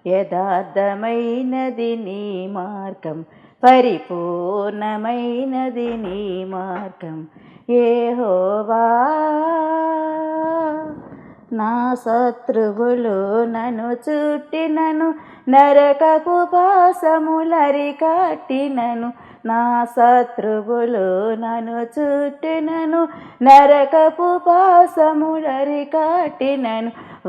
యథార్థమైనది నీ మార్గం, పరిపూర్ణమైనది నీ మార్గం. యెహోవా నా శత్రువులు నన్ను చుట్టినను, నరకపు పాశములరికట్టినను. నా శత్రువులు నన్ను చుట్టినను, నరకపు పాశములరికట్టినను.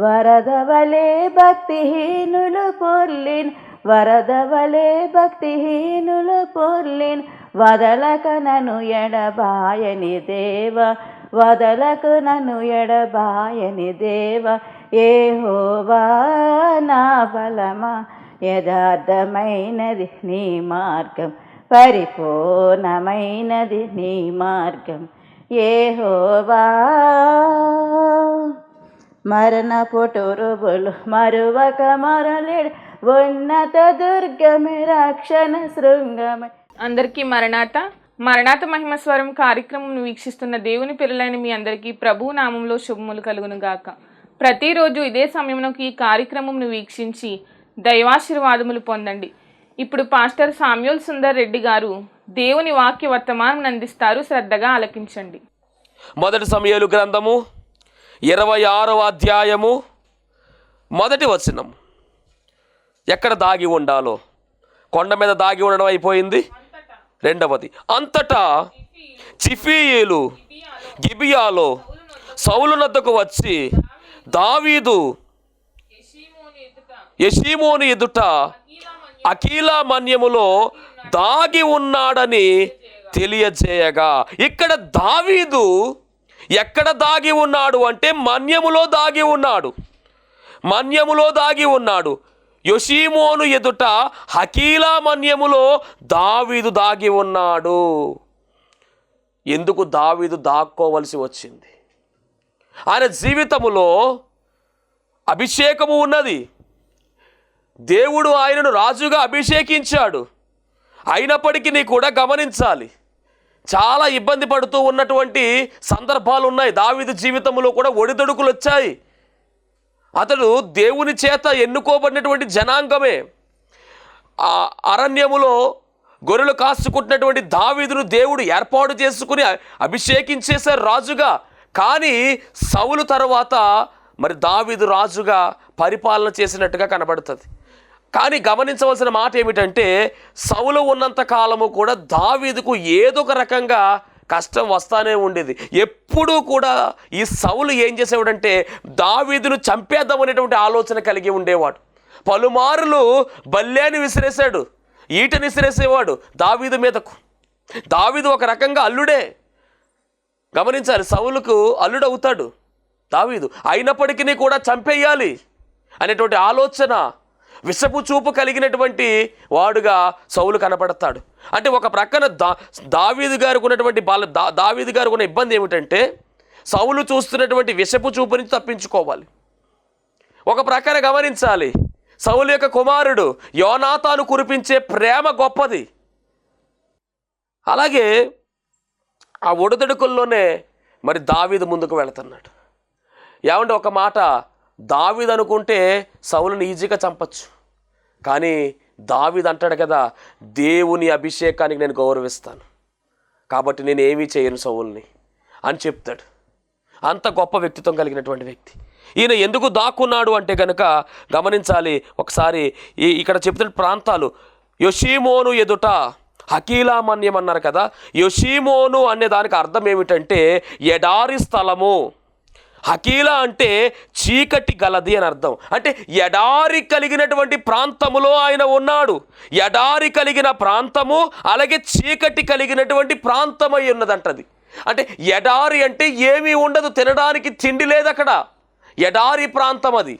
వరద వలె భక్తిహీనులు పొర్లిన్, వరద వలె భక్తిహీనులు పొర్లిన్. వదలక నన్ను ఎడబాయని దేవ, వదలకు నన్ను ఎడబాయని దేవ. యెహోవా నా బలమా, యథార్థమైనది నీ మార్గం, పరిపూర్ణమైనది నీ మార్గం. యెహోవా మరణపు టురుబులు మరువక మరలేడు, ఉన్నత దుర్గమే రక్షణ శృంగమే. అందరికీ మరణాత మహిమ స్వరం కార్యక్రమం వీక్షిస్తున్న దేవుని పిల్లలైన మీ అందరికీ ప్రభు నామంలో శుభములు కలుగును గాక. ప్రతిరోజు ఇదే సమయంలో ఈ కార్యక్రమం వీక్షించి దైవాశీర్వాదములు పొందండి. ఇప్పుడు పాస్టర్ సామ్యూల్ సుందర్ రెడ్డి గారు దేవుని వాక్య వర్తమానం అందిస్తారు. శ్రద్ధగా ఆలకించండి. మొదటి సమూయేలు గ్రంథము 26వ అధ్యాయము 1వ వచనం. ఎక్కడ దాగి ఉండాలో, కొండ మీద దాగి ఉండడం అయిపోయింది. రెండవది, అంతటా చిఫీయేలు గిబియాలో సౌలు నద్దకు వచ్చి దావీదు యెషీమోను ఎదుట అకీలా మన్యములో దాగి ఉన్నాడని తెలియజేయగా, ఇక్కడ దావీదు ఎక్కడ దాగి ఉన్నాడు అంటే మన్యములో దాగి ఉన్నాడు, మన్యములో దాగి ఉన్నాడు. యెషీమోను ఎదుట హకీలా మన్యములో దావీదు దాగి ఉన్నాడు. ఎందుకు దావీదు దాక్కోవలసి వచ్చింది? ఆయన జీవితములో అభిషేకము ఉన్నది. దేవుడు ఆయనను రాజుగా అభిషేకించాడు. అయినప్పటికీ కూడా గమనించాలి, చాలా ఇబ్బంది పడుతూ ఉన్నటువంటి సందర్భాలు ఉన్నాయి. దావీదు జీవితంలో కూడా ఒడిదొడుకులు వచ్చాయి. అతడు దేవుని చేత ఎన్నుకోబడినటువంటి జనాంగమే. ఆ అరణ్యములో గొర్రెలు కాసుకుంటున్నటువంటి దావీదును దేవుడు ఏర్పాటు చేసుకుని అభిషేకించేశారు రాజుగా. కానీ సౌలు తర్వాత మరి దావీదు రాజుగా పరిపాలన చేసినట్టుగా కనబడుతుంది. కానీ గమనించవలసిన మాట ఏమిటంటే, సౌలు ఉన్నంత కాలము కూడా దావీదుకు ఏదో ఒక రకంగా కష్టం వస్తానే ఉండేది. ఎప్పుడూ కూడా ఈ సౌలు ఏం చేసేవాడంటే దావీదును చంపేద్దామనేటువంటి ఆలోచన కలిగి ఉండేవాడు. పలుమారులు బల్లేని విసిరేశాడు, ఈటని విసిరేసేవాడు దావీదు మీదకు. దావీదు ఒక రకంగా అల్లుడే. గమనించాలి, సౌలుకు అల్లుడు అవుతాడు దావీదు. అయినప్పటికీ కూడా చంపేయాలి అనేటువంటి ఆలోచన, విషపు చూపు కలిగినటువంటి వాడుగా సౌలు కనపడతాడు. అంటే ఒక ప్రక్కన దావీదు గారికి ఉన్నటువంటి దావీదు గారికి ఉన్న ఇబ్బంది ఏమిటంటే, సౌలు చూస్తున్నటువంటి విషపు చూపు నుంచి తప్పించుకోవాలి. ఒక ప్రక్కన గమనించాలి, సౌలు యొక్క కుమారుడు యోనాతాను కురిపించే ప్రేమ గొప్పది. అలాగే ఆ ఒడిదుడుకుల్లోనే మరి దావీదు ముందుకు వెళుతున్నాడు. ఏమంటే ఒక మాట, దావీదు అనుకుంటే సౌలుని ఈజీగా చంపచ్చు. కానీ దావీదు అంటాడు కదా, దేవుని అభిషేకానికి నేను గౌరవిస్తాను కాబట్టి నేను ఏమీ చేయను సౌలుని అని చెప్తాడు. అంత గొప్ప వ్యక్తిత్వం కలిగినటువంటి వ్యక్తి. ఈయన ఎందుకు దాక్కున్నాడు అంటే కనుక గమనించాలి ఒకసారి. ఇక్కడ చెప్తున్న ప్రాంతాలు, యెషీమోను ఎదుట హకీలా మన్యం అన్నారు కదా. యెషీమోను అనే దానికి అర్థం ఏమిటంటే ఎడారి స్థలము. హకీలా అంటే చీకటి గలది అని అర్థం. అంటే ఎడారి కలిగినటువంటి ప్రాంతములో ఆయన ఉన్నాడు. ఎడారి కలిగిన ప్రాంతము అలాగే చీకటి కలిగినటువంటి ప్రాంతమై ఉన్నదంటది. అంటే ఎడారి అంటే ఏమీ ఉండదు, తినడానికి తిండి లేదు అక్కడ, ఎడారి ప్రాంతం అది.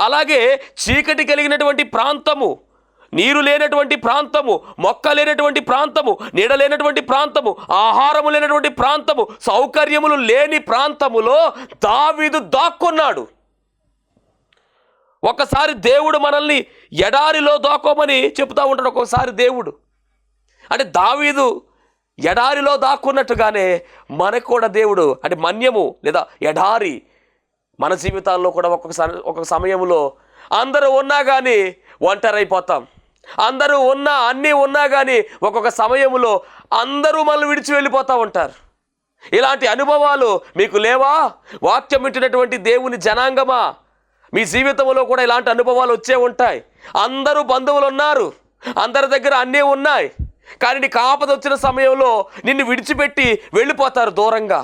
అలాగే చీకటి కలిగినటువంటి ప్రాంతము, నీరు లేనటువంటి ప్రాంతము, మొక్క లేనటువంటి ప్రాంతము, నీడ లేనటువంటి ప్రాంతము, ఆహారము లేనటువంటి ప్రాంతము, సౌకర్యములు లేని ప్రాంతములో దావీదు దాక్కున్నాడు. ఒకసారి దేవుడు మనల్ని ఎడారిలో దాక్కోమని చెప్తా ఉంటాడు ఒక్కొక్కసారి దేవుడు. అంటే దావీదు ఎడారిలో దాక్కున్నట్టుగానే మనకు కూడా దేవుడు అంటే మన్యము లేదా ఎడారి మన జీవితాల్లో కూడా ఒక్కొక్క సమయంలో అందరూ ఉన్నా కానీ ఒంటరైపోతాం. అందరూ ఉన్నా అన్నీ ఉన్నా కానీ ఒక్కొక్క సమయంలో అందరూ మనల్ని విడిచి వెళ్ళిపోతూ ఉంటారు. ఇలాంటి అనుభవాలు మీకు లేవా? వాక్యం వింటున్నటువంటి దేవుని జనాంగమా, మీ జీవితంలో కూడా ఇలాంటి అనుభవాలు వచ్చే ఉంటాయి. అందరూ బంధువులు ఉన్నారు, అందరి దగ్గర అన్నీ ఉన్నాయి, కానీ నీకు ఆపద వచ్చిన సమయంలో నిన్ను విడిచిపెట్టి వెళ్ళిపోతారు దూరంగా.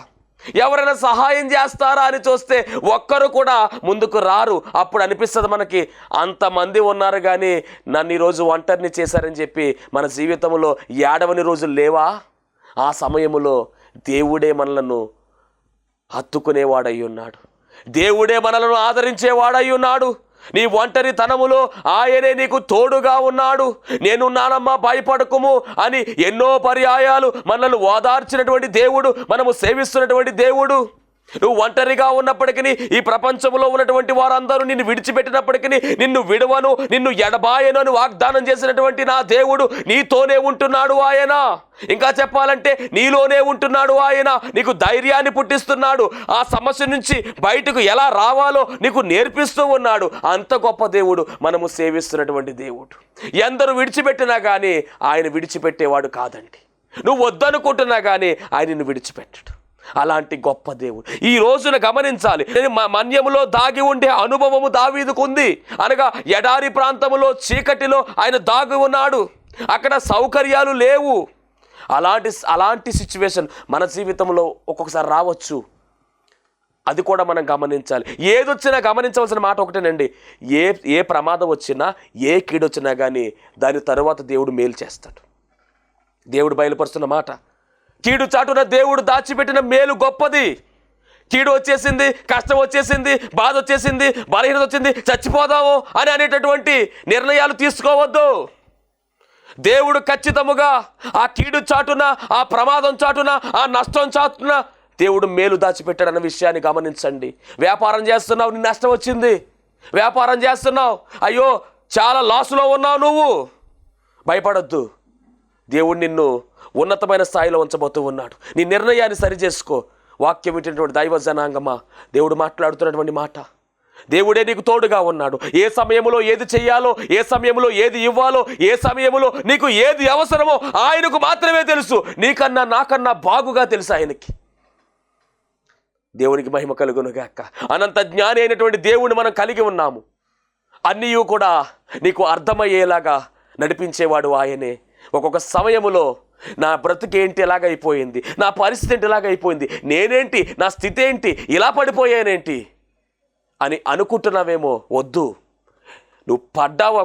ఎవరైనా సహాయం చేస్తారా అని చూస్తే ఒక్కరు కూడా ముందుకు రారు. అప్పుడు అనిపిస్తుంది మనకి, అంతమంది ఉన్నారు కానీ నన్ను ఈరోజు ఒంటరిని చేశారని చెప్పి మన జీవితంలో ఏడవని రోజులు లేవా? ఆ సమయంలో దేవుడే మనలను హత్తుకునేవాడై ఉన్నాడు, దేవుడే మనలను ఆదరించేవాడై ఉన్నాడు. నీ ఒంటరితనములో ఆయనే నీకు తోడుగా ఉన్నాడు. నేనున్నానమ్మా భయపడకుము అని ఎన్నో పర్యాయాలు మనల్ని ఓదార్చినటువంటి దేవుడు, మనము సేవిస్తున్నటువంటి దేవుడు. నువ్వు ఒంటరిగా ఉన్నప్పటికీ, ఈ ప్రపంచంలో ఉన్నటువంటి వారందరూ నిన్ను విడిచిపెట్టినప్పటికీ నిన్ను విడవను, నిన్ను ఎడబాయను అని వాగ్దానం చేసినటువంటి నా దేవుడు నీతోనే ఉంటున్నాడు. ఆయన ఇంకా చెప్పాలంటే నీలోనే ఉంటున్నాడు. ఆయన నీకు ధైర్యాన్ని పుట్టిస్తున్నాడు. ఆ సమస్య నుంచి బయటకు ఎలా రావాలో నీకు నేర్పిస్తూ ఉన్నాడు. అంత గొప్ప దేవుడు మనము సేవిస్తున్నటువంటి దేవుడు. ఎందరూ విడిచిపెట్టినా కానీ ఆయన విడిచిపెట్టేవాడు కాదండి. నువ్వు వద్దనుకుంటున్నా కానీ ఆయన నిన్ను విడిచిపెట్టడు. అలాంటి గొప్ప దేవుడు ఈ రోజున గమనించాలి. మన్యములో దాగి ఉండే అనుభవము దావీదుకు ఉంది. అనగా ఎడారి ప్రాంతములో చీకటిలో ఆయన దాగి ఉన్నాడు. అక్కడ సౌకర్యాలు లేవు. అలాంటి సిచ్యువేషన్ మన జీవితంలో ఒక్కొక్కసారి రావచ్చు. అది కూడా మనం గమనించాలి. ఏదొచ్చినా గమనించవలసిన మాట ఒకటేనండి, ఏ ప్రమాదం వచ్చినా, ఏ కీడొచ్చినా కానీ దాని తరువాత దేవుడు మేలు చేస్తాడు. దేవుడు బయలుపరుస్తున్న మాట, కీడు చాటున దేవుడు దాచిపెట్టిన మేలు గొప్పది. కీడు వచ్చేసింది, కష్టం వచ్చేసింది, బాధ వచ్చేసింది, బలహీనత వచ్చింది, చచ్చిపోదాము అని అనేటటువంటి నిర్ణయాలు తీసుకోవద్దు. దేవుడు ఖచ్చితముగా ఆ కీడు చాటున, ఆ ప్రమాదం చాటున, ఆ నష్టం చాటున దేవుడు మేలు దాచిపెట్టాడన్న విషయాన్ని గమనించండి. వ్యాపారం చేస్తున్నావు, నీ నష్టం వచ్చింది. వ్యాపారం చేస్తున్నావు, అయ్యో చాలా లాసులో ఉన్నావు, నువ్వు భయపడొద్దు. దేవుడు నిన్ను ఉన్నతమైన స్థాయిలో ఉంచబోతూ ఉన్నాడు. నీ నిర్ణయాన్ని సరిచేసుకో. వాక్యం వింటున్నటువంటి దైవ జనాంగమా, దేవుడు మాట్లాడుతున్నటువంటి మాట, దేవుడే నీకు తోడుగా ఉన్నాడు. ఏ సమయంలో ఏది చెయ్యాలో, ఏ సమయంలో ఏది ఇవ్వాలో, ఏ సమయంలో నీకు ఏది అవసరమో ఆయనకు మాత్రమే తెలుసు. నీకన్నా నాకన్నా బాగుగా తెలుసు ఆయనకి. దేవునికి మహిమ కలుగునుగాక. అనంత జ్ఞాని అయినటువంటి దేవుని మనం కలిగి ఉన్నాము. అన్నీ కూడా నీకు అర్థమయ్యేలాగా నడిపించేవాడు ఆయనే. ఒక్కొక్క సమయములో నా బ్రతుకేంటి ఎలాగైపోయింది, నా పరిస్థితి ఏంటి ఎలాగైపోయింది, నేనేంటి, నా స్థితి ఏంటి, ఇలా పడిపోయానేంటి అనుకుంటున్నావేమో. వద్దు, నువ్వు పడ్డావా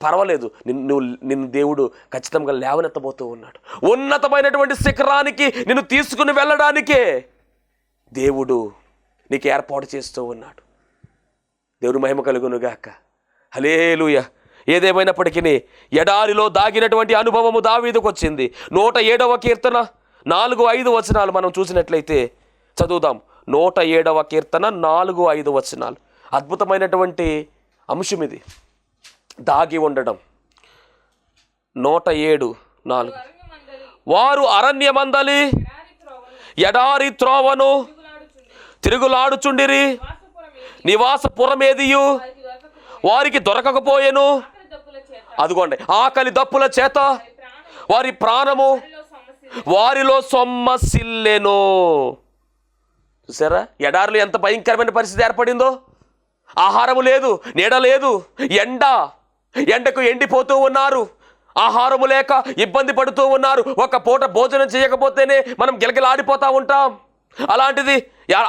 పర్వాలేదు, నిన్ను దేవుడు ఖచ్చితంగా లేవనెత్తబోతూ ఉన్నాడు. ఉన్నతమైనటువంటి శిఖరానికి నిన్ను తీసుకుని వెళ్ళడానికే దేవుడు నీకు ఏర్పాటు చేస్తూ ఉన్నాడు. దేవుడు మహిమ కలుగునుగాక. హల్లెలూయా. ఏదేమైనప్పటికీ ఎడారిలో దాగినటువంటి అనుభవము దావీదుకు వచ్చింది. 107వ కీర్తన 4-5 వచనాలు మనం చూసినట్లయితే చదువుదాం. 107వ కీర్తన 4-5 వచనాలు. అద్భుతమైనటువంటి అంశం ఇది, దాగి ఉండడం. 107:4 వారు అరణ్యమందలి ఎడారి త్రోవను తిరుగులాడుచుండిరి, నివాసపురమేదియు వారికి దొరకకపోయేను. అదిగోండి, ఆకలి దప్పుల చేత వారి ప్రాణము వారిలో సొమ్మసిల్లెను. చూసారా, ఎడారిలో ఎంత భయంకరమైన పరిస్థితి ఏర్పడిందో. ఆహారము లేదు, నీడ లేదు, ఎండకు ఎండిపోతూ ఉన్నారు. ఆహారము లేక ఇబ్బంది పడుతూ ఉన్నారు. ఒక పూట భోజనం చేయకపోతేనే మనం గిలగిలాడిపోతూ ఉంటాం. అలాంటిది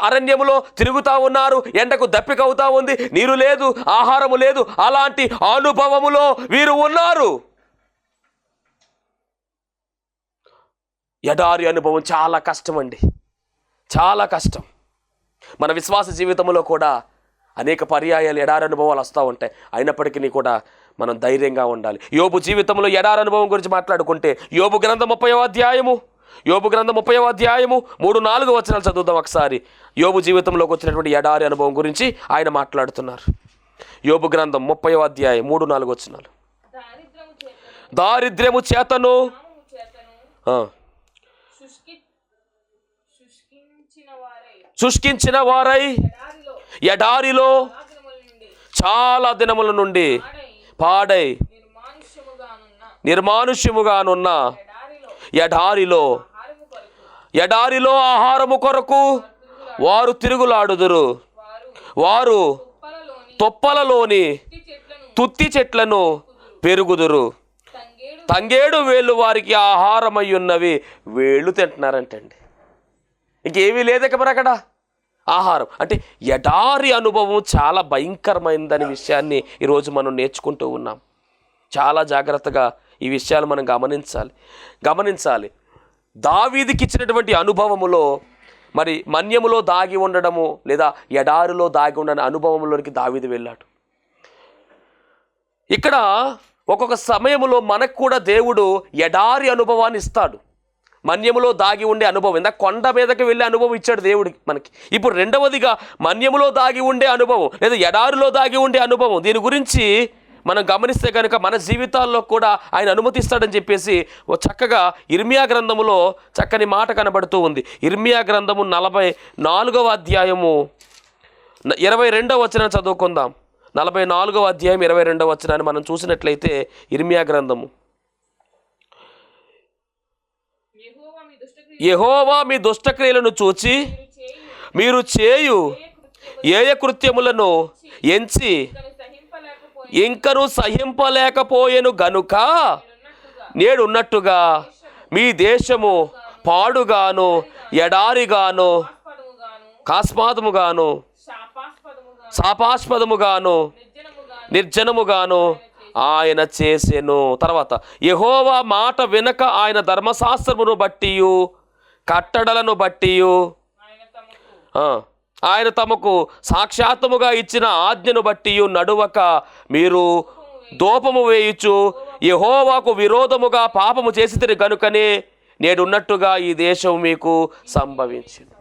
అరణ్యములో తిరుగుతూ ఉన్నారు. ఎండకు దప్పిక అవుతా ఉంది, నీరు లేదు, ఆహారము లేదు. అలాంటి అనుభవములో వీరు ఉన్నారు. ఎడారి అనుభవం చాలా కష్టం అండి, చాలా కష్టం. మన విశ్వాస జీవితంలో కూడా అనేక పర్యాయాలు ఎడారి అనుభవాలు వస్తూ ఉంటాయి. అయినప్పటికీ కూడా మనం ధైర్యంగా ఉండాలి. యోబు జీవితంలో ఎడారి అనుభవం గురించి మాట్లాడుకుంటే, యోబు గ్రంథం 30వ అధ్యాయము 3-4 వచనాలు చదువుదాం ఒకసారి. యోబు జీవితంలోకి వచ్చినటువంటి ఎడారి అనుభవం గురించి ఆయన మాట్లాడుతున్నారు. యోబు గ్రంథం 30వ అధ్యాయం 3-4 వచనాలు. దారిద్ర్యము చేతను శుష్కించిన వారై ఎడారిలో చాలా దినముల నుండి పాడై నిర్మానుష్యముగానున్న ఎడారిలో ఆహారము కొరకు వారు తిరుగులాడుదురు. వారు తొప్పలలోని తుత్తి చెట్లను పెరుగుదురు. తంగేడు వేళ్ళు వారికి ఆహారమయ్యున్నవి. వేళ్ళు తింటున్నారంటండి. ఇంకేమీ లేదక మరి అక్కడ ఆహారం. అంటే ఎడారి అనుభవం చాలా భయంకరమైనదనే విషయాన్ని ఈరోజు మనం నేర్చుకుంటూ ఉన్నాం. చాలా జాగ్రత్తగా ఈ విషయాలు మనం గమనించాలి. దావీదుకి ఇచ్చినటువంటి అనుభవములో మరి మన్యములో దాగి ఉండడము లేదా ఎడారిలో దాగి ఉండని అనుభవంలోనికి దావీదు వెళ్ళాడు. ఇక్కడ ఒక్కొక్క సమయంలో మనకు కూడా దేవుడు ఎడారి అనుభవాన్ని ఇస్తాడు. మన్యములో దాగి ఉండే అనుభవం, ఇందాక కొండ మీదకి వెళ్ళే అనుభవం ఇచ్చాడు దేవుడికి మనకి. ఇప్పుడు రెండవదిగా మన్యములో దాగి ఉండే అనుభవం లేదా ఎడారిలో దాగి ఉండే అనుభవం. దీని గురించి మనం గమనిస్తే కనుక మన జీవితాల్లో కూడా ఆయన అనుమతిస్తాడని చెప్పేసి చక్కగా ఇర్మియా గ్రంథములో చక్కని మాట కనబడుతూ ఉంది. ఇర్మియా గ్రంథము 44వ అధ్యాయము 22వ వచనం చదువుకుందాం. 44వ అధ్యాయం 22వ వచనాన్ని మనం చూసినట్లయితే ఇర్మియా గ్రంథము, యెహోవా మీ దుష్టక్రియలను చూచి మీరు చేయు ఏయ కృత్యములను ఎంచి ఇంకను సహింపలేకపోయెను గనుక నేడున్నట్టుగా మీ దేశము పాడుగాను ఎడారిగాను కాస్మాదముగాను శాపాస్పదముగాను నిర్జనముగాను ఆయన చేసెను. తర్వాత యెహోవా మాట వినక ఆయన ధర్మశాస్త్రమును బట్టియు కట్టడలను బట్టియు ఆయన తమకు సాక్షాత్తముగా ఇచ్చిన ఆజ్ఞను బట్టియు నడువక మీరు దోపము వేయుచు యెహోవాకు విరోధముగా పాపము చేసితిరి కనుకనే నేడున్నట్టుగా ఈ దేశం మీకు సంభవించింది.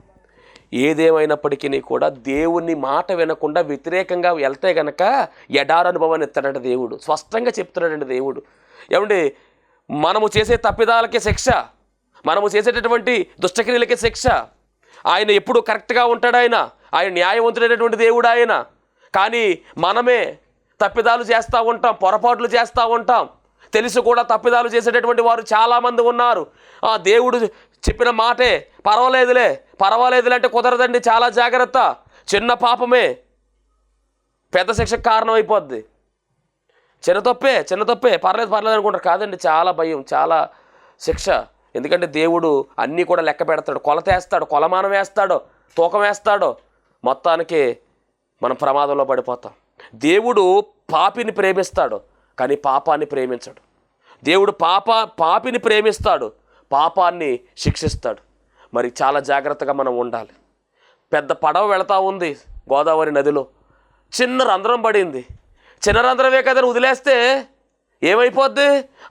ఏదేమైనప్పటికీ కూడా దేవుని మాట వినకుండా వ్యతిరేకంగా వెళ్తే గనక ఎడారి అనుభవాన్ని ఎత్తాడంటే దేవుడు స్పష్టంగా చెప్తున్నాడండి దేవుడు. ఏమండి, మనము చేసే తప్పిదాలకే శిక్ష, మనము చేసేటటువంటి దుష్టక్రియలకే శిక్ష. ఆయన ఎప్పుడు కరెక్ట్గా ఉంటాడు. ఆయన న్యాయవంతుడైనటువంటి దేవుడు ఆయన. కానీ మనమే తప్పిదాలు చేస్తూ ఉంటాం, పొరపాట్లు చేస్తూ ఉంటాం. తెలిసి కూడా తప్పిదాలు చేసేటటువంటి వారు చాలామంది ఉన్నారు. దేవుడు చెప్పిన మాటే పర్వాలేదులే అంటే కుదరదండి. చాలా జాగ్రత్త. చిన్న పాపమే పెద్ద శిక్షకు కారణం అయిపోద్ది. చిన్న తప్పే పర్లేదు అనుకుంటారు. కాదండి, చాలా భయం, చాలా శిక్ష. ఎందుకంటే దేవుడు అన్నీ కూడా లెక్క పెడతాడు, కొలతేస్తాడు, కొలమానం వేస్తాడు, తూకం వేస్తాడు. మొత్తానికి మనం ప్రమాదంలో పడిపోతాం. దేవుడు పాపిని ప్రేమిస్తాడు కానీ పాపాన్ని ప్రేమించడు. దేవుడు పాపిని ప్రేమిస్తాడు, పాపాన్ని శిక్షిస్తాడు. మరి చాలా జాగ్రత్తగా మనం ఉండాలి. పెద్ద పడవ వెళతా ఉంది గోదావరి నదిలో, చిన్న రంధ్రం పడింది. చిన్న రంధ్రమే కదా వదిలేస్తే ఏమైపోద్ది?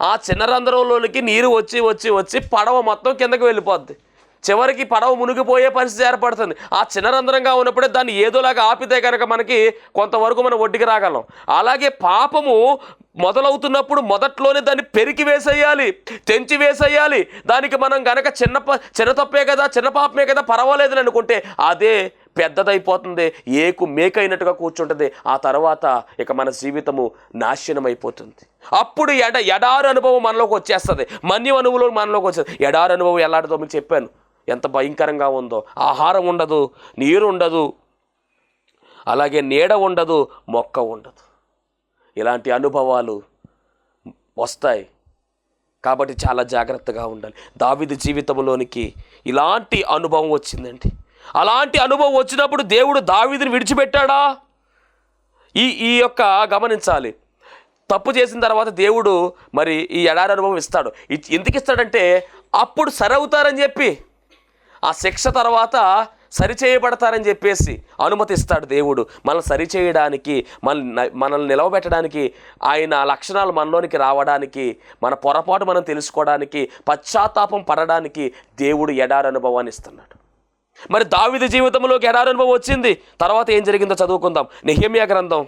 ఆ చిన్న రంధ్రంలోనికి నీరు వచ్చి పడవ మొత్తం కిందకి వెళ్ళిపోద్ది. చివరికి పడవ మునిగిపోయే పరిస్థితి ఏర్పడుతుంది. ఆ చిన్న రంధ్రంగా ఉన్నప్పుడే దాన్ని ఏదోలాగా ఆపితే కనుక మనకి కొంతవరకు మనం ఒడ్డుకి రాగలం. అలాగే పాపము మొదలవుతున్నప్పుడు మొదట్లోనే దాన్ని పెరికి వేసేయాలి, తెంచి వేసేయాలి. దానికి మనం గనక చిన్న తప్పే కదా, చిన్న పాపమే కదా, పర్వాలేదని అనుకుంటే అదే పెద్దదైపోతుంది, మేకైనట్టుగా కూర్చుంటుంది. ఆ తర్వాత ఇక మన జీవితము నాశనం అయిపోతుంది. అప్పుడు ఎడారి అనుభవం మనలోకి వచ్చేస్తుంది, మన్యం అనుభవం మనలోకి వచ్చేస్తుంది. ఎడారి అనుభవం ఎలాంటిదో మీకు చెప్పాను, ఎంత భయంకరంగా ఉందో. ఆహారం ఉండదు, నీరు ఉండదు, అలాగే నీడ ఉండదు, మొక్క ఉండదు. ఇలాంటి అనుభవాలు వస్తాయి కాబట్టి చాలా జాగ్రత్తగా ఉండాలి. దావీదు జీవితంలోనికి ఇలాంటి అనుభవం వచ్చిందండి. అలాంటి అనుభవం వచ్చినప్పుడు దేవుడు దావీదుని విడిచిపెట్టాడా? ఈ యొక్క గమనించాలి. తప్పు చేసిన తర్వాత దేవుడు మరి ఈ ఎడారి అనుభవం ఇస్తాడు. ఎందుకు ఇస్తాడంటే అప్పుడు సరవుతారని చెప్పి, ఆ శిక్ష తర్వాత సరిచేయబడతారని చెప్పేసి అనుమతిస్తాడు దేవుడు. మనల్ని సరిచేయడానికి, మనల్ని నిలవబెట్టడానికి, ఆయన లక్షణాలు మనలోనికి రావడానికి, మన పొరపాటు మనం తెలుసుకోవడానికి, పశ్చాత్తాపం పడడానికి దేవుడు ఎడారి అనుభవాన్ని ఇస్తున్నాడు. మరి దావీదు జీవితంలోకి ఎడారి అనుభవం వచ్చింది. తర్వాత ఏం జరిగిందో చదువుకుందాం. నెహెమ్యా గ్రంథం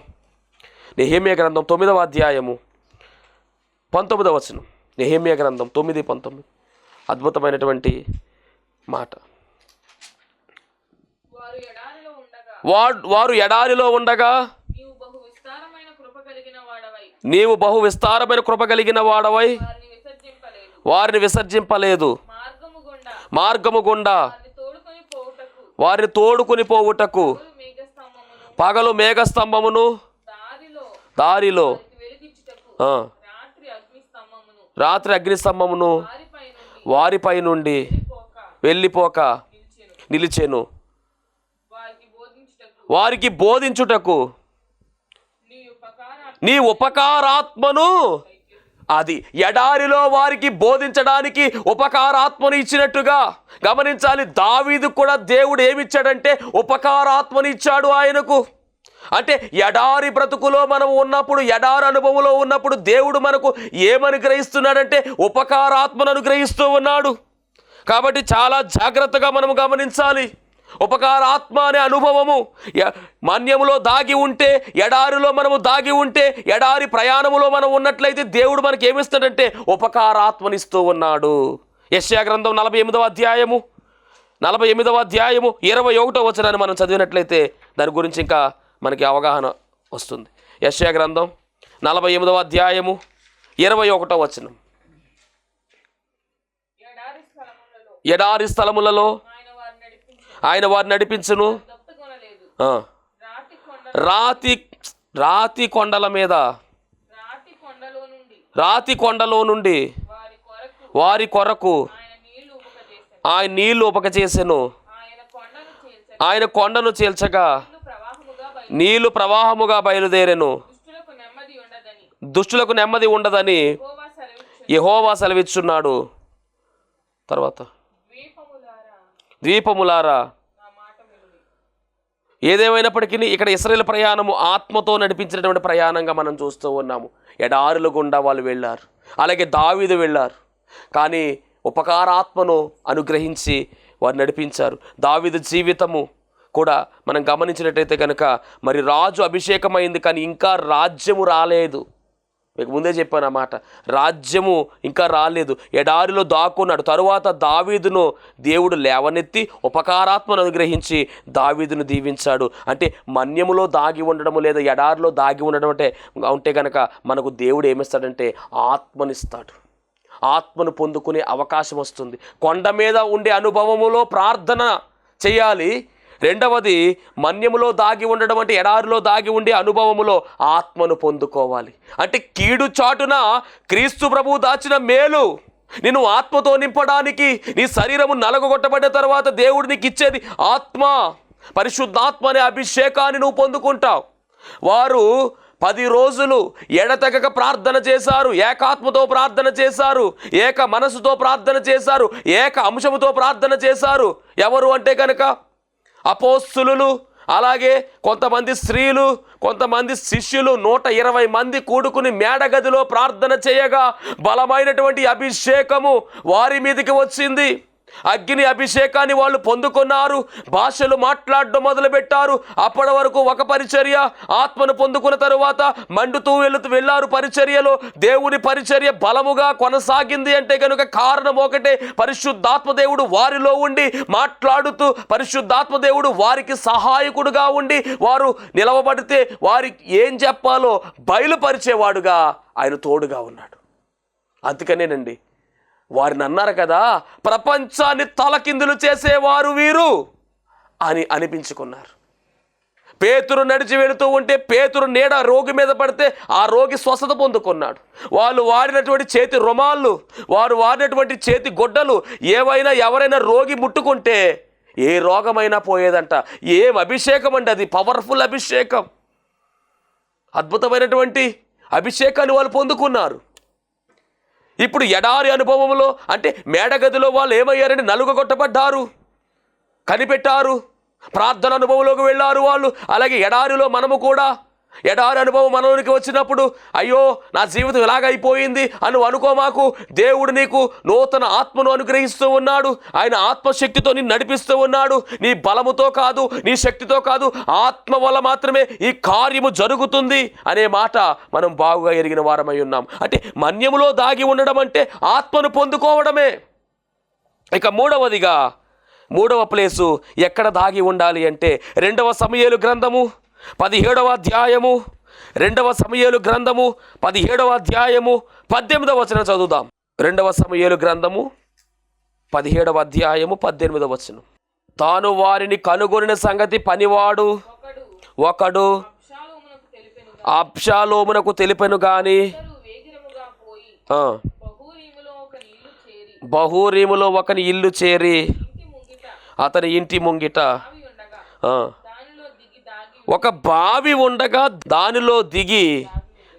9వ అధ్యాయము 19వ వచనం. నెహెమ్యా గ్రంథం 9:19 అద్భుతమైనటువంటి మాట. వారు ఎడారిలో ఉండగా నీవు బహు విస్తారమైన కృప కలిగిన వాడవై వారిని విసర్జింపలేదు. మార్గము గుండా వారిని తోడుకుని పోవుటకు పగలు మేఘస్తంభమును దారిలో రాత్రి అగ్నిస్తంభమును వారిపై నుండి వెళ్ళిపోక నిలిచెను. వారికి బోధించుటకు నీ ఉపకారాత్మను, అది ఎడారిలో వారికి బోధించడానికి ఉపకారాత్మను ఇచ్చినట్టుగా గమనించాలి. దావీదు కూడా దేవుడు ఏమిచ్చాడంటే ఉపకారాత్మను ఇచ్చాడు ఆయనకు. అంటే ఎడారి బ్రతుకులో మనం ఉన్నప్పుడు, ఎడారి అనుభవంలో ఉన్నప్పుడు దేవుడు మనకు ఏమనుగ్రహిస్తున్నాడంటే ఉపకారాత్మను అనుగ్రహిస్తూ ఉన్నాడు. కాబట్టి చాలా జాగ్రత్తగా మనం గమనించాలి. ఉపకారాత్మ అనే అనుభవము మన్యములో దాగి ఉంటే, ఎడారిలో మనము దాగి ఉంటే, ఎడారి ప్రయాణములో మనం ఉన్నట్లయితే దేవుడు మనకి ఏమిస్తాడంటే ఉపకారాత్మనిస్తూ ఉన్నాడు. యెషయా గ్రంథం 48వ అధ్యాయము 21వ వచనాన్ని మనం చదివినట్లయితే దాని గురించి ఇంకా మనకి అవగాహన వస్తుంది. యెషయా గ్రంథం 48వ అధ్యాయము 21వ వచనం. ఎడారి స్థలములలో ఆయన వారిని నడిపించును. రాతి కొండల మీద, రాతి కొండలో నుండి వారి కొరకు ఆయన నీళ్లు ఉపక చేసెను. ఆయన కొండను చీల్చగా నీళ్లు ప్రవాహముగా బయలుదేరెను. దుష్టులకు నెమ్మది ఉండదని యెహోవా సెలవిచ్చున్నాడు. తర్వాత ద్వీపములారా, ఏదేమైనప్పటికీ ఇక్కడ ఇశ్రాయేలు ప్రయాణము ఆత్మతో నడిపించినటువంటి ప్రయాణంగా మనం చూస్తూ ఉన్నాము. ఎడారుల గుండా వాళ్ళు వెళ్ళారు, అలాగే దావీదు వెళ్ళారు. కానీ ఉపకారాత్మను అనుగ్రహించి వారు నడిపించారు. దావీదు జీవితము కూడా మనం గమనించినట్టయితే కనుక మరి రాజు అభిషేకమైంది, కానీ ఇంకా రాజ్యము రాలేదు. మీకు ముందే చెప్పాను అన్నమాట, రాజ్యము ఇంకా రాలేదు. ఎడారిలో దాక్కున్నాడు. తరువాత దావీదును దేవుడు లేవనెత్తి ఉపకారాత్మను అనుగ్రహించి దావీదును దీవించాడు. అంటే మన్యములో దాగి ఉండడము లేదా ఎడారిలో దాగి ఉండడం ఉంటే కనుక మనకు దేవుడు ఏమిస్తాడంటే ఆత్మనిస్తాడు. ఆత్మను పొందుకునే అవకాశం వస్తుంది. కొండ మీద ఉండే అనుభవములో ప్రార్థన చేయాలి. రెండవది మన్యములో దాగి ఉండడం అంటే ఎడారిలో దాగి ఉండే అనుభవములో ఆత్మను పొందుకోవాలి. అంటే కీడు చాటున క్రీస్తు ప్రభువు దాచిన మేలు నిన్ను ఆత్మతో నింపడానికి, నీ శరీరము నలగొట్టబడిన తర్వాత దేవుడు నీకు ఇచ్చేది ఆత్మ, పరిశుద్ధాత్మ అనే అభిషేకాన్ని నువ్వు పొందుకుంటావు. వారు 10 రోజులు ఎడతెగక ప్రార్థన చేశారు, ఏకాత్మతో ప్రార్థన చేశారు, ఏక మనసుతో ప్రార్థన చేశారు, ఏక అంశముతో ప్రార్థన చేశారు. ఎవరు అంటే కనుక అపోస్తులు, అలాగే కొంతమంది స్త్రీలు, కొంతమంది శిష్యులు, 120 మంది కూడుకుని మేడగదిలో ప్రార్థన చేయగా బలమైనటువంటి అభిషేకము వారి మీదకి వచ్చింది. అగ్ని అభిషేకాన్ని వాళ్ళు పొందుకున్నారు. భాషలు మాట్లాడడం మొదలుపెట్టారు. అప్పటి వరకు ఒక పరిచర్య, ఆత్మను పొందుకున్న తరువాత మండుతూ వెళ్ళారు పరిచర్యలో. దేవుని పరిచర్య బలముగా కొనసాగింది అంటే కనుక కారణం ఒకటే, పరిశుద్ధాత్మ దేవుడు వారిలో ఉండి మాట్లాడుతూ, పరిశుద్ధాత్మ దేవుడు వారికి సహాయకుడుగా ఉండి, వారు నిలవబడితే వారికి ఏం చెప్పాలో బయలుపరిచేవాడుగా ఆయన తోడుగా ఉన్నాడు. అందుకనేనండి వారిని అన్నారు కదా, ప్రపంచాన్ని తలకిందులు చేసేవారు వీరు అని అనిపించుకున్నారు. పేతురు నడిచి వెళుతూ ఉంటే పేతురు నీడ రోగి మీద పడితే ఆ రోగి స్వస్థత పొందుకున్నాడు. వాళ్ళు వాడినటువంటి చేతి రుమాళ్ళు, వారు వాడినటువంటి చేతి గొడ్డలు ఏవైనా ఎవరైనా రోగి ముట్టుకుంటే ఏ రోగమైనా పోయేదంట. ఏం అభిషేకం అండి అది, పవర్ఫుల్ అభిషేకం, అద్భుతమైనటువంటి అభిషేకాన్ని వాళ్ళు పొందుకున్నారు. ఇప్పుడు ఎడారి అనుభవంలో అంటే మేడగదిలో వాళ్ళు ఏమయ్యారని నలుగగొట్టబడ్డారు, కనిపెట్టారు, ప్రార్థన అనుభవంలోకి వెళ్ళారు వాళ్ళు. అలాగే ఎడారిలో మనము కూడా, ఎడారి అనుభవం మనలోనికి వచ్చినప్పుడు అయ్యో నా జీవితం ఇలాగైపోయింది అని అనుకోమాకు. దేవుడు నీకు నూతన ఆత్మను అనుగ్రహిస్తూ ఉన్నాడు. ఆయన ఆత్మశక్తితో నిన్ను నడిపిస్తూ ఉన్నాడు. నీ బలముతో కాదు, నీ శక్తితో కాదు, ఆత్మ వల్ల మాత్రమే ఈ కార్యము జరుగుతుంది అనే మాట మనం బాగుగా ఎరిగిన వారమై ఉన్నాం. అంటే మన్యములో దాగి ఉండడం అంటే ఆత్మను పొందుకోవడమే. ఇక మూడవ ప్లేసు ఎక్కడ దాగి ఉండాలి అంటే 2వ సమూయేలు గ్రంథము 17వ అధ్యాయము 2వ సమూయేలు గ్రంథము 17వ అధ్యాయము 18వ వచనం చదువుదాం. 2వ సమూయేలు గ్రంథము 17వ అధ్యాయము 18వ వచనం. తాను వారిని కనుగొనిన సంగతి పనివాడు ఒకడు అబ్షాలోమునకు తెలిపెను గాని బహూరీములో ఒకని ఇల్లు చేరి అతని ఇంటి ముంగిట ఒక బావి ఉండగా దానిలో దిగి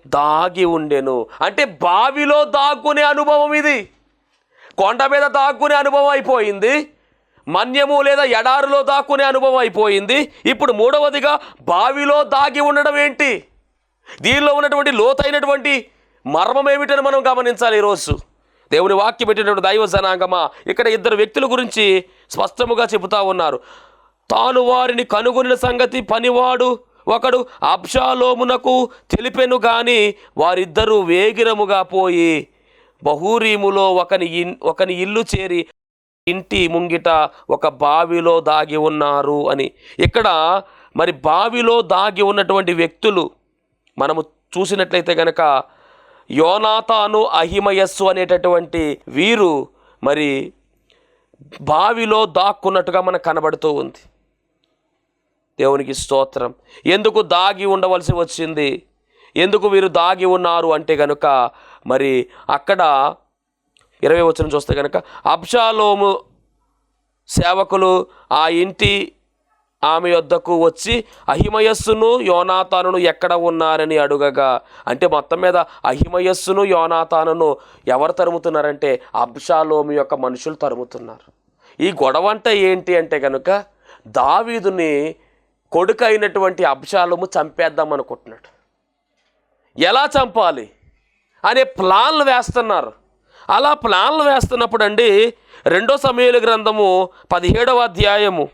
దాగి ఉండెను. అంటే బావిలో దాక్కునే అనుభవం ఇది. కొండ మీద దాక్కునే అనుభవం అయిపోయింది. మన్యము లేదా ఎడారిలో దాక్కునే అనుభవం అయిపోయింది. ఇప్పుడు 3వదిగా బావిలో దాగి ఉండడం ఏంటి? దీనిలో ఉన్నటువంటి లోతైనటువంటి మర్మం ఏమిటని మనం గమనించాలి. ఈరోజు దేవుని వాక్యం పెట్టినటువంటి దైవ జనాంగమా, ఇక్కడ 2 వ్యక్తుల గురించి స్పష్టముగా చెబుతా ఉన్నారు. తాను వారిని కనుగొనిన సంగతి పనివాడు ఒకడు అబ్షాలోమునకు తెలిపెను గాని వారిద్దరూ వేగిరముగా పోయి బహూరీములో ఒకని ఇల్లు చేరి ఇంటి ముంగిట ఒక బావిలో దాగి ఉన్నారు అని. ఇక్కడ మరి బావిలో దాగి ఉన్నటువంటి వ్యక్తులు మనము చూసినట్లయితే కనుక యోనాతాను అహిమయస్సు అనేటటువంటి వీరు మరి బావిలో దాక్కున్నట్టుగా మనకు కనబడుతూ ఉంది. దేవునికి స్తోత్రం. ఎందుకు దాగి ఉండవలసి వచ్చింది? ఎందుకు వీరు దాగి ఉన్నారు అంటే కనుక మరి అక్కడ 20వ వచనం చూస్తే కనుక అబ్షాలోము సేవకులు ఆ ఇంటి ఆమె యొద్దకు వచ్చి అహిమయస్సును యోనాతానును ఎక్కడ ఉన్నారని అడుగగా, అంటే మొత్తం మీద అహిమయస్సును యోనాతానును ఎవరు తరుముతున్నారంటే అబ్షాలోము యొక్క మనుషులు తరుముతున్నారు. ఈ గొడవ అంటే ఏంటి అంటే కనుక దావీదుని కొడుకు అయినటువంటి అబ్షాలోము చంపేద్దాం అనుకుంటున్నాడు. ఎలా చంపాలి అనే ప్లాన్లు వేస్తున్నారు. అలా ప్లాన్లు వేస్తున్నప్పుడు అండి 2వ సమూయేలు గ్రంథము 17వ అధ్యాయము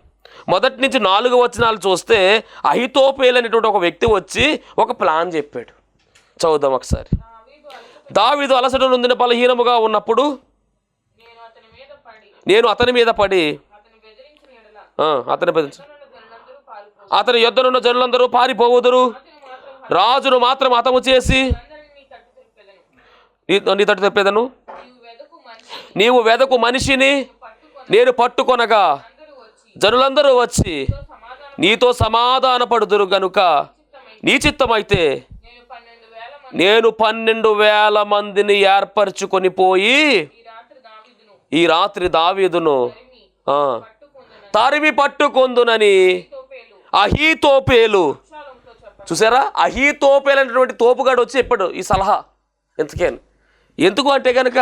1 నుంచి 4 వచనాలు చూస్తే అహితోపేలు అనేటువంటి ఒక వ్యక్తి వచ్చి ఒక ప్లాన్ చెప్పాడు. చదువుదాం ఒకసారి. దావీదు అలసట నొందిన బలహీనముగా ఉన్నప్పుడు నేను అతని మీద పడి అతని యొద్దనున్న జనులందరూ పారిపోవుదురు, రాజును మాత్రం హతము చేసి నీ తట్టు తెప్పేదను. నీవు వెదకు మనిషిని నేను పట్టుకొనగా జనులందరూ వచ్చి నీతో సమాధానపడుదురు గనుక నీ చిత్తమైతే నేను 12,000 మందిని ఏర్పరచుకొని పోయి ఈ రాత్రి దావీదును తరిమి పట్టుకొందునని అహీతోపేలు. చూసారా, అహీతోపేలు అనేటువంటి తోపుగాడు వచ్చి చెప్పాడు ఈ సలహా. ఎందుకు అంటే కనుక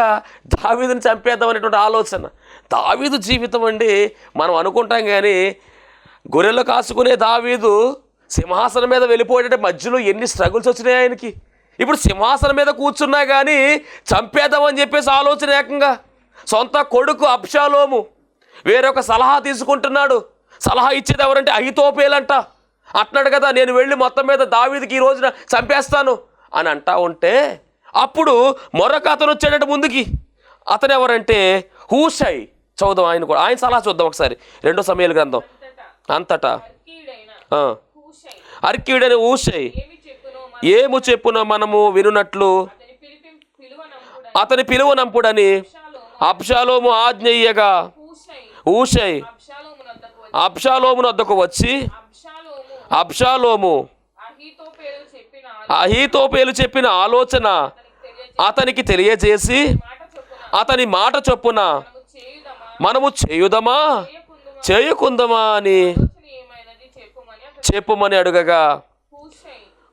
దావీదుని చంపేద్దాం అనేటువంటి ఆలోచన. దావీదు జీవితం అండి మనం అనుకుంటాం కానీ గొర్రెలు కాసుకునే దావీదు సింహాసనం మీద వెళ్ళిపోయేటంటే మధ్యలో ఎన్ని స్ట్రగుల్స్ వచ్చినాయి ఆయనకి. ఇప్పుడు సింహాసనం మీద కూర్చున్నా కానీ చంపేద్దామని చెప్పేసి ఆలోచన ఏకంగా సొంత కొడుకు అబ్షాలోము వేరొక సలహా తీసుకుంటున్నాడు. సలహా ఇచ్చేది ఎవరంటే అహితోపేలంట. అంటున్నాడు కదా, నేను వెళ్ళి మొత్తం మీద దావీదుకి ఈ రోజున చంపేస్తాను అని అంటా ఉంటే అప్పుడు మరొక అతను వచ్చాడంటే ముందుకి. అతను ఎవరంటే హూషై. చదువుదాం ఆయన కూడా, ఆయన సలహా చూద్దాం ఒకసారి. 2వ సమూయేలు గ్రంథం అంతటా అర్కీయుడని హూషై ఏము చెప్పునో మనము వినున్నట్లు అతని పిలువనంపుడని అబ్షాలోము ఆజ్ఞయ్యగా హూషై అబ్షాలోము వద్దకు వచ్చి అబ్షాలోము అహీతోపేలు చెప్పిన ఆలోచన అతనికి తెలియజేసి అతని మాట చొప్పున మనము చేయుదమా చేయకుందమా అని చెప్పుమని అడుగగా,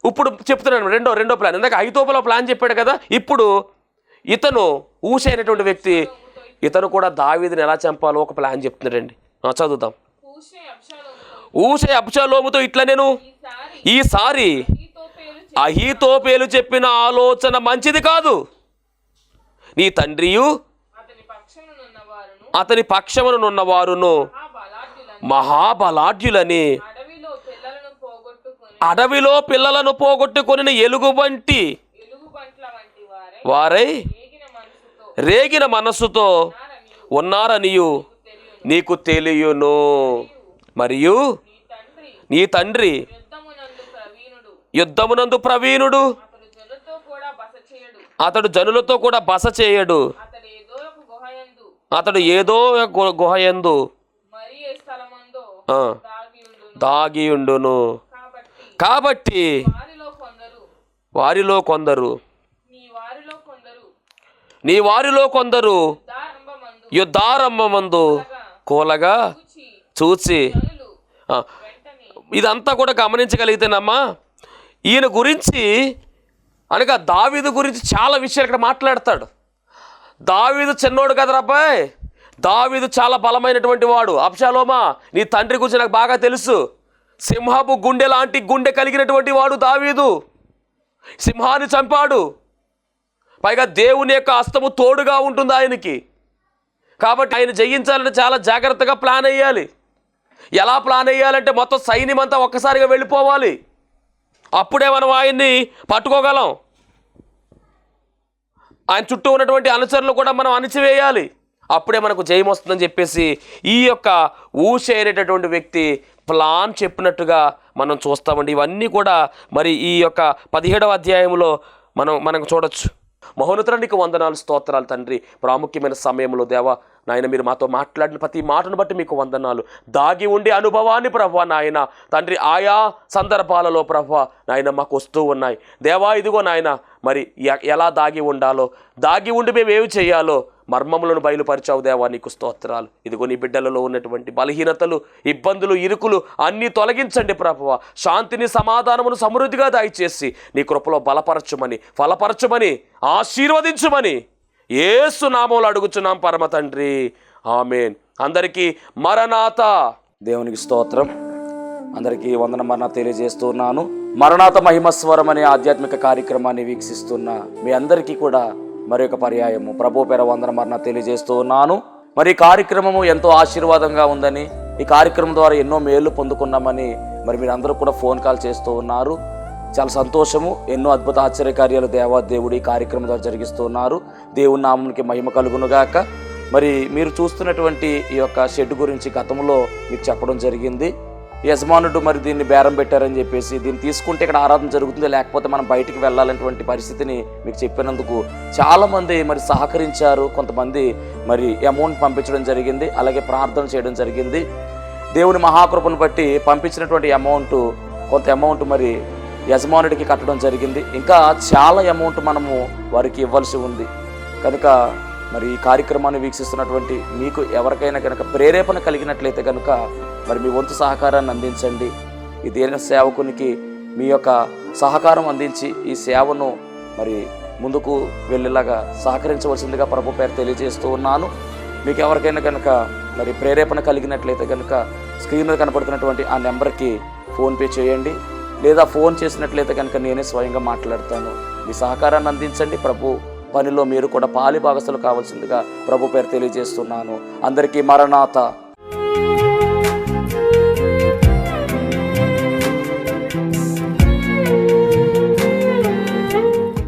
ఇప్పుడు చెప్తున్నాను రెండో ప్లాన్. ఇందాక అహితోపేలు ప్లాన్ చెప్పాడు కదా, ఇప్పుడు ఇతను హూషై అయినటువంటి వ్యక్తి ఇతను కూడా దావీదుని ఎలా చంపాలో ఒక ప్లాన్ చెప్తున్నాడండి. చదువుదాం. హూషై అబ్షాలోముతో ఇట్లా, నేను ఈసారి అహీతోపేలు చెప్పిన ఆలోచన మంచిది కాదు. నీ తండ్రియు అతని పక్షమునున్న వారును మహాబలాఢ్యులని అడవిలో పిల్లలను పోగొట్టుకొని ఎలుగుబంటి వారై రేగిన మనస్సుతో ఉన్నారనియు నీకు తెలియను. మరియు నీ తండ్రి యుద్ధమునందు ప్రవీణుడు, అతడు జనులతో కూడా బస చేయడు, అతడు జనులతో కూడా బస చేయడు, అతడు ఏదో ఒక గుహయందు అతడు ఏదో ఒక గుహయందు మరి ఏ స్థలమందో ఆ, దాగియుండును. దాగియుండును. కాబట్టి వారిలో కొందరు వారిలో కొందరు నీ వారిలో కొందరు యుద్ధారంభమందు యుద్ధారంభమందు కూలగా చూచి జనులు ఆ, వెంటనే ఇదంతా కూడా గమనించగలిగితేనమ్మా ఈయన గురించి అనగా దావీదు గురించి చాలా విషయాలు ఇక్కడ మాట్లాడతాడు. దావీదు చిన్నోడు కదరా అబ్బాయి, దావీదు చాలా బలమైనటువంటి వాడు. అబ్షాలోమా, నీ తండ్రి గురించి నాకు బాగా తెలుసు. సింహపు గుండె లాంటి గుండె కలిగినటువంటి వాడు దావీదు. సింహాన్ని చంపాడు. పైగా దేవుని యొక్క హస్తము తోడుగా ఉంటుంది ఆయనకి. కాబట్టి ఆయన జయించాలంటే చాలా జాగ్రత్తగా ప్లాన్ వేయాలి. ఎలా ప్లాన్ వేయాలంటే మొత్తం సైన్యం అంతా ఒక్కసారిగా వెళ్ళిపోవాలి. అప్పుడే మనం ఆయన్ని పట్టుకోగలం. ఆయన చుట్టూ ఉన్నటువంటి అనుచరులు కూడా మనం అణిచివేయాలి. అప్పుడే మనకు జయం వస్తుందని చెప్పేసి ఈ యొక్క ఊషే అనేటటువంటి వ్యక్తి ప్లాన్ చెప్పినట్టుగా మనం చూస్తామండి. ఇవన్నీ కూడా మరి ఈ యొక్క 17వ అధ్యాయంలో మనకు చూడొచ్చు. మహోన్నతునికి వందనాలు, స్తోత్రాలు తండ్రి. ప్రాముఖ్యమైన సమయంలో దేవా నాయన మీరు మాతో మాట్లాడిన ప్రతి మాటను బట్టి మీకు వందనాలు. దాగి ఉండే అనుభవాన్ని ప్రభువా నాయన తండ్రి ఆయా సందర్భాలలో ప్రభువా నాయన మాకు వస్తూ ఉన్నాయి. దేవా ఇదిగో నాయన మరి ఎలా దాగి ఉండాలో, దాగి ఉండి మేము ఏమి చేయాలో మర్మములను బయలుపరిచావు దేవా, నీకు స్తోత్రాలు. ఇదిగో నీ బిడ్డలలో ఉన్నటువంటి బలహీనతలు, ఇబ్బందులు, ఇరుకులు అన్నీ తొలగించండి ప్రభువా. శాంతిని, సమాధానమును సమృద్ధిగా దయచేసి నీ కృపలో బలపరచుమని, ఫలపరచుమని, ఆశీర్వదించుమని యేసు నామములో అడుగుచున్నాం పరమ తండ్రి, ఆమేన్. అందరికీ మరణాత. దేవునికి స్తోత్రం. అందరికీ వందనమన్నా తెలియజేస్తున్నాను. మరణాత మహిమస్వరం అనే ఆధ్యాత్మిక కార్యక్రమాన్ని వీక్షిస్తున్న మీ అందరికీ కూడా మరి ఒక పర్యాయము ప్రభు పేర వందనమన్నా తెలియజేస్తూ ఉన్నాను. మరి ఈ కార్యక్రమము ఎంతో ఆశీర్వాదంగా ఉందని, ఈ కార్యక్రమం ద్వారా ఎన్నో మేళ్లు పొందుకున్నామని మరి మీరు అందరూ కూడా ఫోన్ కాల్ చేస్తూ ఉన్నారు. చాలా సంతోషము. ఎన్నో అద్భుత ఆశ్చర్యకార్యాలు దేవుడు ఈ కార్యక్రమం ద్వారా జరిగిస్తూ ఉన్నారు. దేవుని నామమునికి మహిమ కలుగునుగాక. మరి మీరు చూస్తున్నటువంటి ఈ యొక్క షెడ్ గురించి గతంలో మీకు చెప్పడం జరిగింది. యజమానుడు మరి దీన్ని బేరం పెట్టారని చెప్పేసి, దీన్ని తీసుకుంటే ఇక్కడ ఆరాధన జరుగుతుంది, లేకపోతే మనం బయటికి వెళ్ళాలనేటువంటి పరిస్థితిని మీకు చెప్పినందుకు చాలామంది మరి సహకరించారు. కొంతమంది మరి అమౌంట్ పంపించడం జరిగింది, అలాగే ప్రార్థన చేయడం జరిగింది. దేవుని మహాకృపను బట్టి పంపించినటువంటి కొంత అమౌంట్ మరి యజమానుడికి కట్టడం జరిగింది. ఇంకా చాలా అమౌంట్ మనము వారికి ఇవ్వాల్సి ఉంది. కనుక మరి ఈ కార్యక్రమాన్ని వీక్షిస్తున్నటువంటి మీకు ఎవరికైనా కనుక ప్రేరేపణ కలిగినట్లయితే కనుక మరి మీ వంతు సహకారాన్ని అందించండి. ఈ దేని సేవకునికి మీ యొక్క సహకారం అందించి ఈ సేవను మరి ముందుకు వెళ్ళేలాగా సహకరించవలసిందిగా ప్రభు పేరు తెలియజేస్తూ ఉన్నాను. మీకు ఎవరికైనా కనుక మరి ప్రేరేపణ కలిగినట్లయితే కనుక స్క్రీన్ మీద కనపడుతున్నటువంటి ఆ నెంబర్కి ఫోన్పే చేయండి, లేదా ఫోన్ చేసినట్లయితే కనుక నేనే స్వయంగా మాట్లాడతాను. మీ సహకారాన్ని అందించండి. ప్రభు పనిలో మీరు కూడా పాలి భాగస్తులు కావాల్సిందిగా ప్రభు పేరు తెలియజేస్తున్నాను. అందరికీ మరణాత.